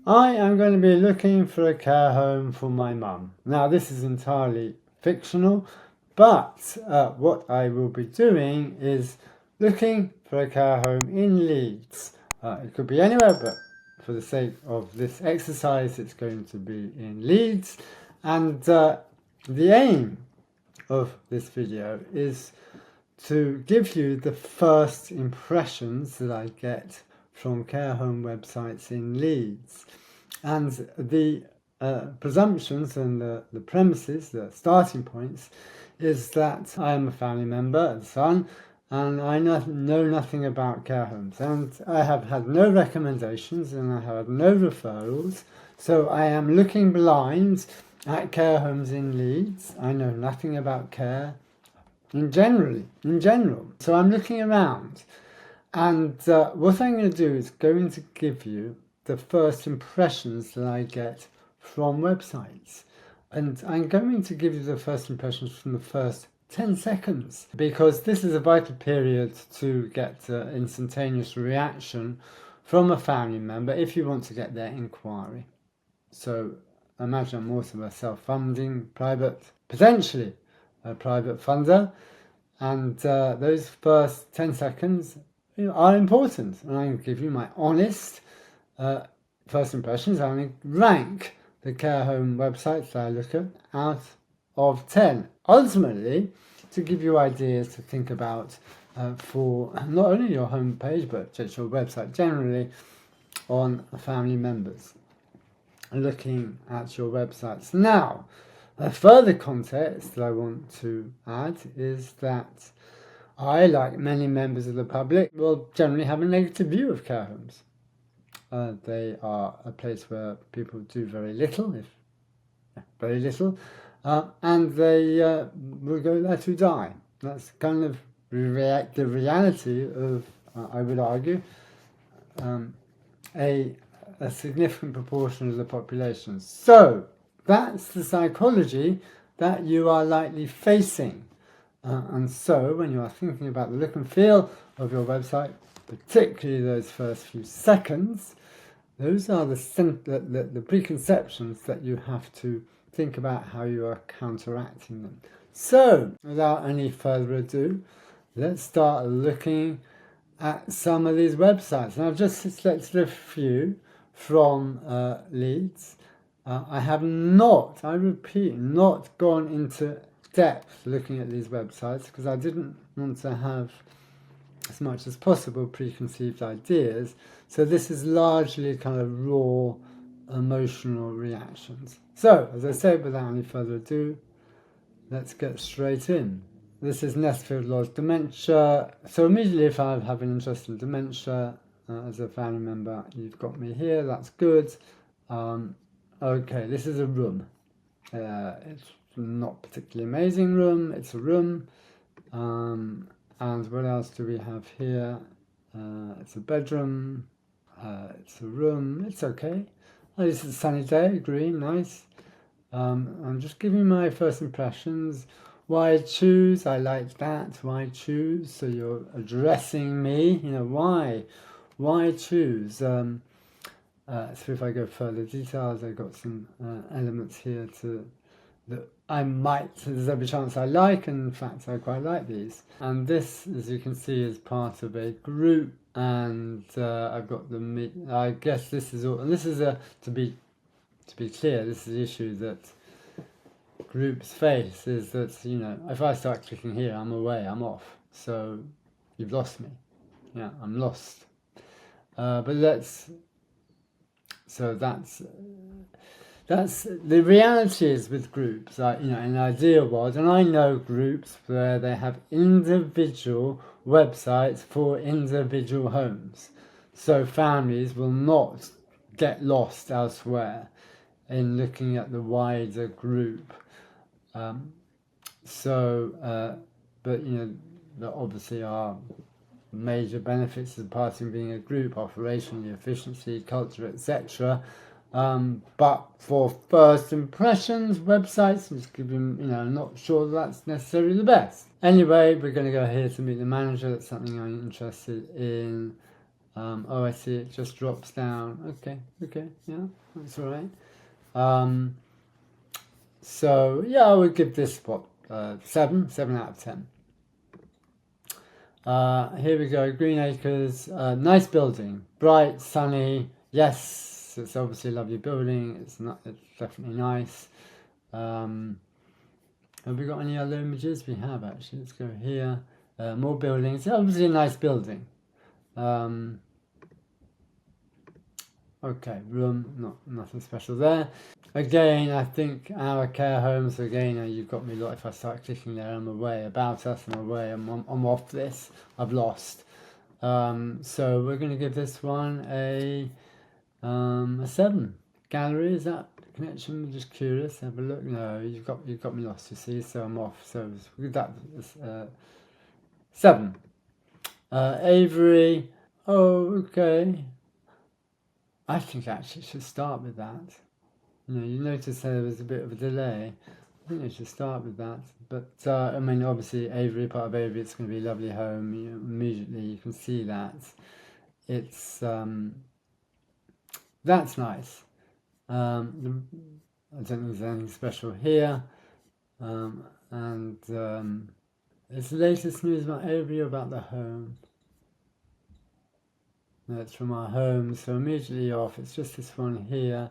I am going to be looking for a care home for my mum. Now, this is entirely fictional, but what I will be doing is looking for a care home in Leeds. It could be anywhere, but for the sake of this exercise, it's going to be in Leeds. And the aim of this video is to give you the first impressions that I get from care home websites in Leeds. And the presumptions and the premises, the starting points, is that I am a family member, a son, and I know nothing about care homes. And I have had no recommendations and I have had no referrals. So I am looking blind at care homes in Leeds. I know nothing about care in general. So I'm looking around, and what I'm going to do is going to give you the first impressions that I get from websites. And I'm going to give you the first impressions from the first 10 seconds, because this is a vital period to get instantaneous reaction from a family member if you want to get their inquiry. So imagine I'm also a self-funding potentially a private funder, and those first 10 seconds are important, and I'm going to give you my honest first impressions. I'm going to rank the care home websites that I look at out of 10, ultimately to give you ideas to think about for not only your home page but just your website generally on family members looking at your websites. Now, a further context that I want to add is that I, like many members of the public, will generally have a negative view of care homes. They are a place where people do very little, and they will go there to die. That's kind of the reality of, I would argue, a significant proportion of the population. So that's the psychology that you are likely facing. And so when you are thinking about the look and feel of your website, particularly those first few seconds, those are the preconceptions that you have to think about how you are counteracting them. So without any further ado, let's start looking at some of these websites. And I've just selected a few from Leeds. I have not, I repeat, not gone into depth looking at these websites because I didn't want to have as much as possible preconceived ideas. So this is largely kind of raw emotional reactions. So, as I said, without any further ado, let's get straight in. This is Nesfield Lodge Dementia. So immediately if I have an interest in dementia as a family member, you've got me here, that's good. Okay, this is a room. It's not particularly amazing room, it's a room. And what else do we have here? It's a bedroom, it's a room, it's okay. Oh, this is a sunny day, green, nice. I'm just giving my first impressions. Why choose? I like that. Why choose? So you're addressing me. You know, why? Why choose? So if I go further details, I've got some elements here that I might, there's every chance I like, and in fact I quite like these. And this, as you can see, is part of a group, and I've got I guess this is all, and this is to be clear, this is the issue that groups face, is that, you know, if I start clicking here, I'm away, I'm off. So you've lost me. Yeah, I'm lost. So that's the reality is with groups. Like, you know, in an ideal world, and I know groups where they have individual websites for individual homes. So families will not get lost elsewhere in looking at the wider group. But you know, there obviously are major benefits of part in being a group, operationally, efficiency, culture, etc. But for first impressions, websites, I'm just giving, you know, I'm not sure that's necessarily the best. Anyway, we're going to go here to meet the manager. That's something I'm interested in. Oh, I see, it just drops down. Okay, yeah, that's all right. So yeah, I would give this what 7 out of 10. Here we go, Green Acres, nice building, bright, sunny. Yes, it's obviously a lovely building. It's not. It's definitely nice. Have we got any other images? We have actually. Let's go here. More buildings. Obviously a nice building. Okay, room, nothing special there. Again, I think our care homes, again, you've got me a lot. If I start clicking there, I'm away. About us, I'm away. I'm off this. I've lost. So we're going to give this one a 7. Gallery, is that connection? I'm just curious. Have a look. No, you've got me lost, you see, so I'm off. So that is 7. Avery. Oh, okay. I think actually it should start with that. You notice there was a bit of a delay. I think it should start with that. But I mean, obviously, Avery, part of Avery, it's going to be a lovely home. Immediately you can see that. It's that's nice. I don't think there's anything special here. It's the latest news about Avery, about the home. No, it's from our home, so immediately off. It's just this one here.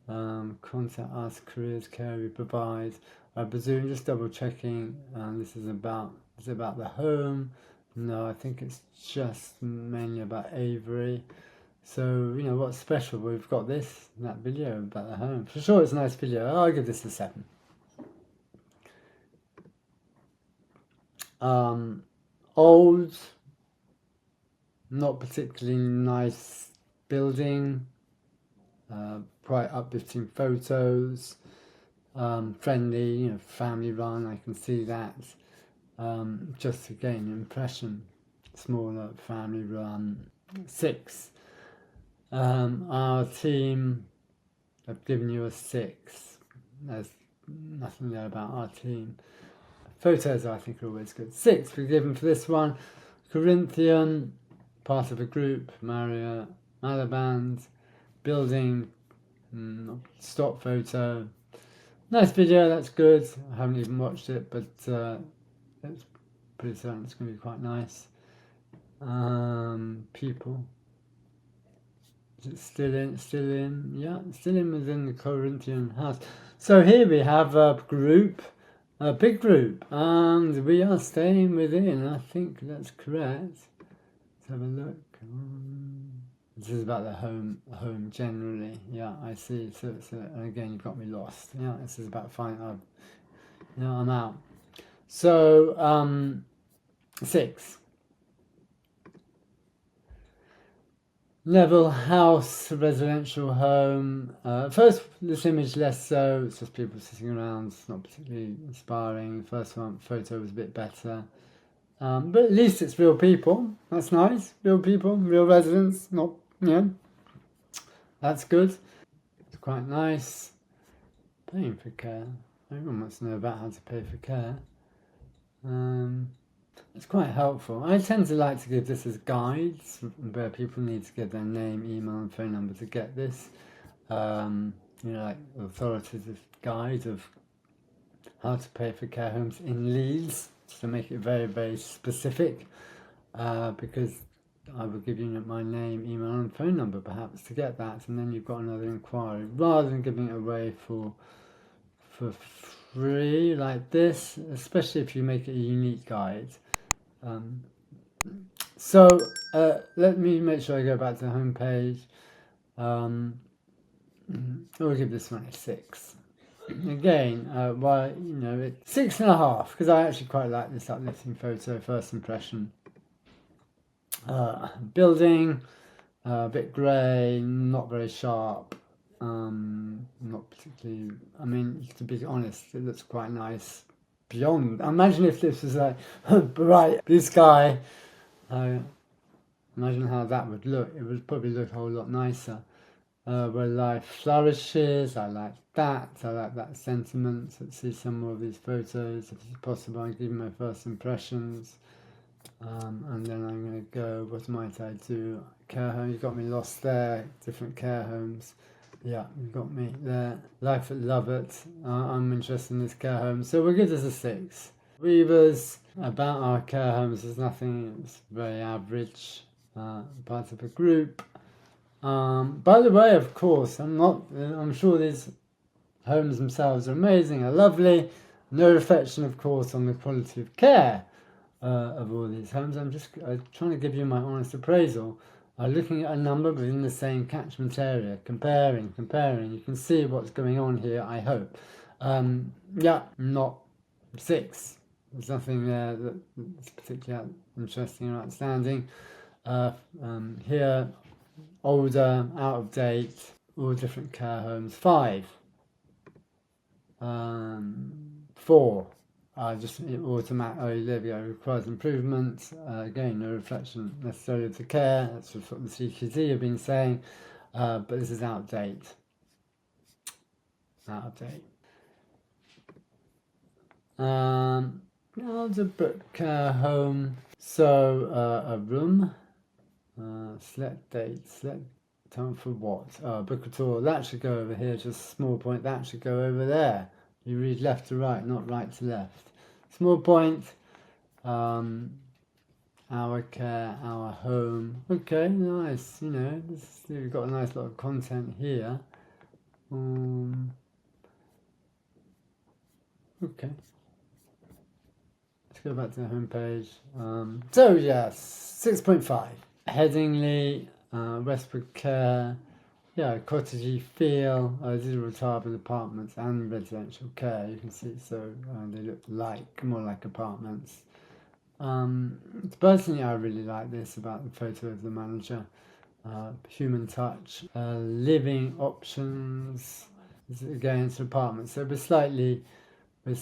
Contact us, careers care we provide. I presume, just double checking. This is about the home. No, I think it's just mainly about Avery. So what's special? We've got that video about the home. For sure, it's a nice video. I'll give this a 7. Old, not particularly nice building. Quite uplifting photos. Friendly, family run. I can see that. Just again, impression. Smaller family run. 6. Our team, I've given you a 6. There's nothing there about our team. Photos, I think, are always good. 6 we've given for this one. Corinthian, part of a group. Maria, Malaband, building, stock photo. Nice video, that's good. I haven't even watched it, but it's pretty certain it's going to be quite nice. People. Is it still in? Yeah, still in within the Corinthian house. So here we have a group, a big group, and we are staying within. I think that's correct. Let's have a look. This is about the home generally. Yeah, I see. So again, you've got me lost. Yeah, this is about finding out. Yeah, I'm out. So 6. Neville House, residential home. First, this image less so. It's just people sitting around. It's not particularly inspiring. The first one photo was a bit better. But at least it's real people. That's nice. Real people, real residents. Not, that's good. It's quite nice. Paying for care. Everyone wants to know about how to pay for care. It's quite helpful. I tend to like to give this as guides where people need to give their name, email, and phone number to get this. Like authoritative guide of how to pay for care homes in Leeds, to make it very, very specific. Because I will give you my name, email, and phone number perhaps to get that, and then you've got another inquiry rather than giving it away for free like this, especially if you make it a unique guide. So let me make sure I go back to the home page. I'll give this one a 6. Again, it's 6.5 because I actually quite like this uplifting photo. First impression. Building, a bit grey, not very sharp. Not particularly. I mean, to be honest, it looks quite nice. Beyond, imagine if this was like bright blue sky. Imagine how that would look. It would probably look a whole lot nicer. Where life flourishes. I like that. I like that sentiment. Let's see some more of these photos if it's possible. I give you my first impressions. And then I'm going to go, what might I do? Care home, you got me lost there. Different care homes. Yeah, you got me there. Life at Lovett. I'm interested in this care home. So we'll give this a 6. Weavers, about our care homes, there's nothing, it's very average. Part of a group. By the way, of course, I'm sure these homes themselves are amazing, are lovely. No reflection, of course, on the quality of care of all these homes. I'm just trying to give you my honest appraisal. Looking at a number within the same catchment area, comparing. You can see what's going on here, I hope. Yeah, not 6. There's nothing there that's particularly interesting or outstanding. Here, older, out of date, all different care homes. 5. 4. Just automatic. Oh, there we go. Requires improvement. Again, no reflection necessarily of the care. That's what the CQC have been saying. But this is out of date. Now the book care home. So a room. Select date. Select time for what? Book a tour. That should go over here. Just a small point. That should go over there. You read left to right, not right to left. Small point. Our care, our home. Okay, nice. You know, we've got a nice lot of content here. Okay. Let's go back to the home page. So yes, 6.5. Headingley, Westwood Care. Yeah, cottagey feel. These are retirement apartments and residential care. You can see, so they look more like apartments. Personally, I really like this about the photo of the manager. Human touch, living options. Again, it's an apartment, so we're slightly, but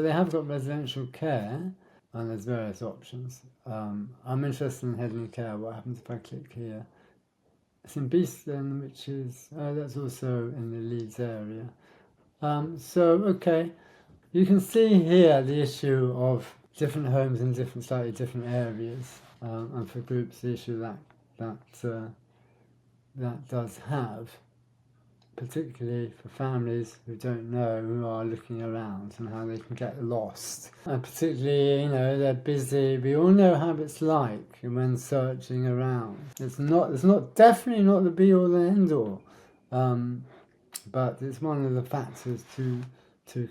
they have got residential care, and there's various options. I'm interested in Headingley Care. What happens if I click here? It's in Beeston, which is that's also in the Leeds area. So okay, you can see here the issue of different homes in slightly different areas, and for groups the issue that does have, particularly for families who don't know, who are looking around, and how they can get lost. And particularly, you know, they're busy. We all know how it's like when searching around. It's definitely not the be all and end all, but it's one of the factors to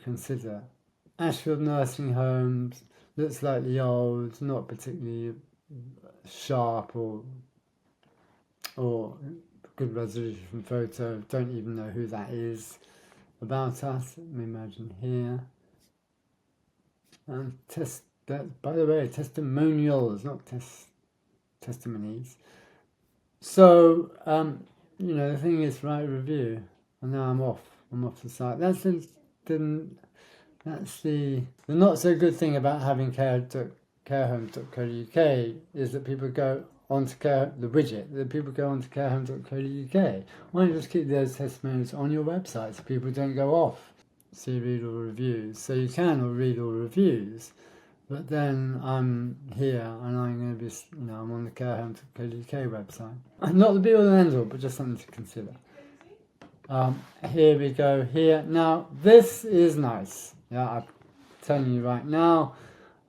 consider. Ashfield nursing homes look slightly old, not particularly sharp or good resolution photo. Don't even know who that is. About us, let me imagine here. And by the way, testimonials, not testimonies. So you know, the thing is, write a review, and now I'm off the site. That's the not so good thing about having carehome.co.uk is that people go onto the widget, that people go onto carehome.co.uk. Why don't you just keep those testimonials on your website so people don't go off? See, read all reviews. So you can read all reviews, but then I'm here and I'm going to be, you know, I'm on the carehome.co.uk website. Not the be all and end all, but just something to consider. Here we go. Here now, this is nice. Yeah, I'm telling you right now,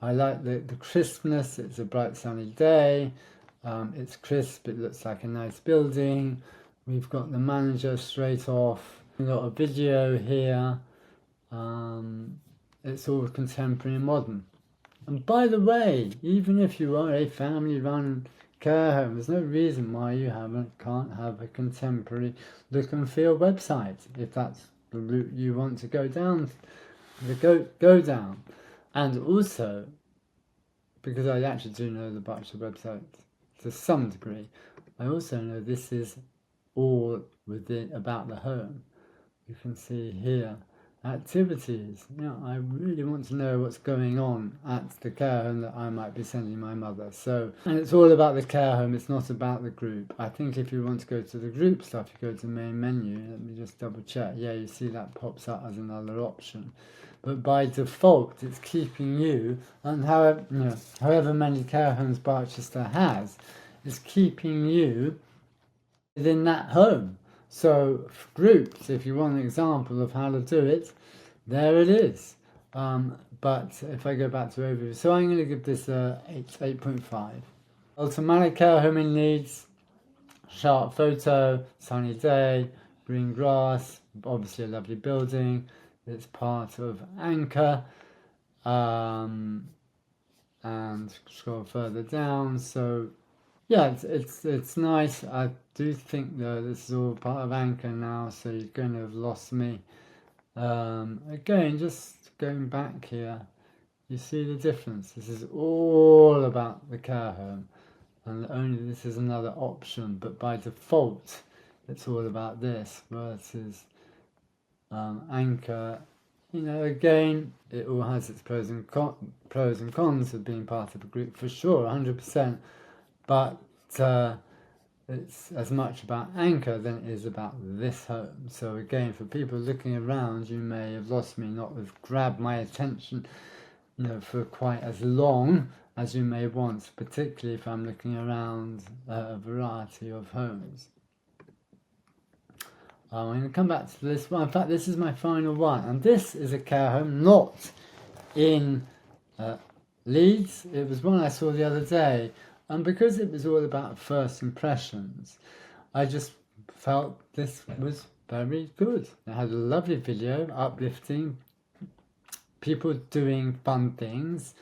I like the crispness. It's a bright sunny day. It's crisp. It looks like a nice building. We've got the manager straight off. We've got a video here. It's all contemporary and modern. And by the way, even if you are a family-run care home, there's no reason why you can't have a contemporary look and feel website if that's the route you want to go down. Go down. And also, because I actually do know the Butcher website to some degree, I also know this is all about the home. You can see here activities. I really want to know what's going on at the care home that I might be sending my mother. And it's all about the care home, it's not about the group. I think if you want to go to the group stuff, you go to the main menu. Let me just double check. Yeah, you see that pops up as another option. but by default it's keeping you, and however many care homes Barchester has, is keeping you within that home. So groups, if you want an example of how to do it, there it is. But if I go back to overview, so I'm going to give this a 8.5. Automatic care home in Leeds, sharp photo, sunny day, green grass, obviously a lovely building. It's part of Anchor, and scroll further down. So yeah, it's nice. I do think though this is all part of Anchor now, so you're going to have lost me. Again, just going back here, you see the difference. This is all about the care home, and only this is another option, but by default it's all about this versus Anchor. Again, it all has its pros and cons of being part of a group for sure, 100%, but it's as much about Anchor than it is about this home. So again, for people looking around, you may have lost me, not have grabbed my attention for quite as long as you may want, particularly if I'm looking around a variety of homes. I'm going to come back to this one. In fact, this is my final one, and this is a care home not in Leeds. It was one I saw the other day, and because it was all about first impressions, I just felt this was very good. It had a lovely video, uplifting, people doing fun things,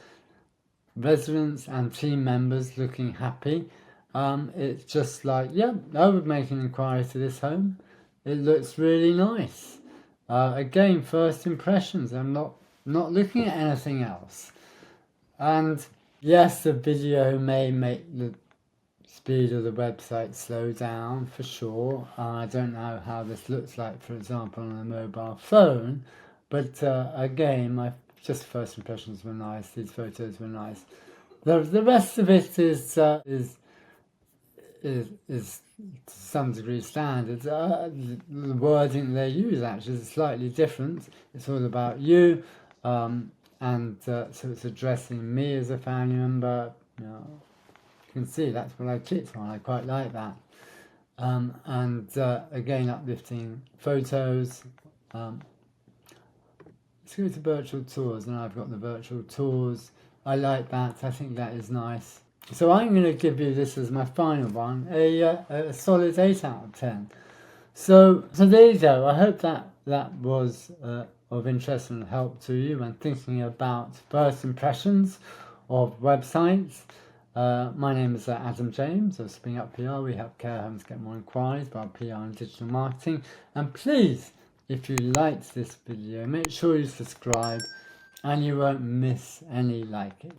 residents and team members looking happy. It's just like, yeah, I would make an inquiry to this home. It looks really nice. Again, first impressions. I'm not looking at anything else. And yes, the video may make the speed of the website slow down for sure. I don't know how this looks like, for example, on a mobile phone. But again, my just first impressions were nice. These photos were nice. The rest of it is to some degree standard. The wording they use actually is slightly different. It's all about you, and so it's addressing me as a family member. You can see that's what I clicked on. I quite like that. And again, uplifting photos. Let's go to virtual tours, and I've got the virtual tours. I like that. I think that is nice. So I'm going to give you this as my final one, a solid 8 out of 10. So there you go. I hope that was of interest and help to you when thinking about first impressions of websites. My name is Adam James of Springup PR. We help care homes get more inquiries about PR and digital marketing. And please, if you liked this video, make sure you subscribe and you won't miss any like it.